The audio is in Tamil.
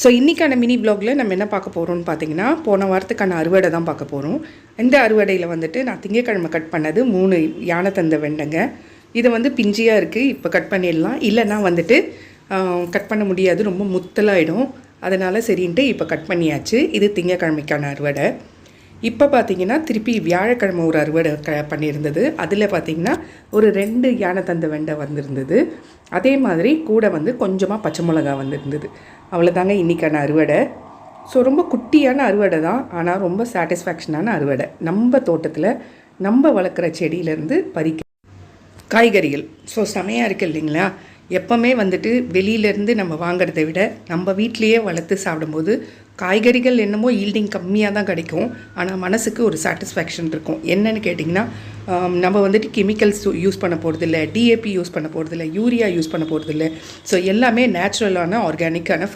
ஸோ இன்றைக்கான மினி வ்ளாகில் நம்ம என்ன பார்க்க போகிறோம்னு பார்த்தீங்கன்னா, போன வாரத்துக்கான அறுவடை தான் பார்க்க போகிறோம். இந்த அறுவடையில் வந்துட்டு நான் திங்கட்கிழமை கட் பண்ணது 3 யானை தந்த வெண்டைங்க. இது வந்து பிஞ்சியாக இருக்குது, இப்போ கட் பண்ணிடலாம். இல்லைன்னா வந்துட்டு கட் பண்ண முடியாது, ரொம்ப முத்தலாயிடும். அதனால் சரின்ட்டு இப்போ கட் பண்ணியாச்சு. இது திங்கட்கிழமைக்கான அறுவடை. இப்போ பார்த்திங்கன்னா திருப்பி வியாழக்கிழமை ஒரு அறுவடை பண்ணியிருந்தது. அதில் பார்த்திங்கன்னா ஒரு 2 யானை தந்த வெண்டை வந்திருந்தது. அதே மாதிரி கூட வந்து கொஞ்சமாக பச்சை மிளகா வந்திருந்தது. அவ்வளோதாங்க இன்றைக்கான அறுவடை. ஸோ ரொம்ப குட்டியான அறுவடை தான், ஆனால் ரொம்ப சாட்டிஸ்ஃபேக்ஷனான அறுவடை. நம்ம தோட்டத்தில் நம்ம வளர்க்குற செடியிலேருந்து பறிக்க காய்கறிகள் ஸோ செமையாக இருக்குது இல்லைங்களா? எப்போவுமே வந்துட்டு வெளியிலேருந்து நம்ம வாங்கிறத விட நம்ம வீட்லேயே வளர்த்து சாப்பிடும்போது காய்கறிகள் என்னமோ ஈல்டிங் கம்மியாக தான் கிடைக்கும், ஆனால் மனசுக்கு ஒரு சாட்டிஸ்ஃபேக்ஷன் இருக்கும். என்னென்னு கேட்டிங்கன்னா, நம்ம வந்துட்டு கெமிக்கல்ஸ் யூஸ் பண்ண போகிறதில்ல, டிஏபி யூஸ் பண்ண போகிறதில்ல, யூரியா யூஸ் பண்ண போகிறதில்ல. ஸோ எல்லாமே நேச்சுரலான ஆர்கானிக்கான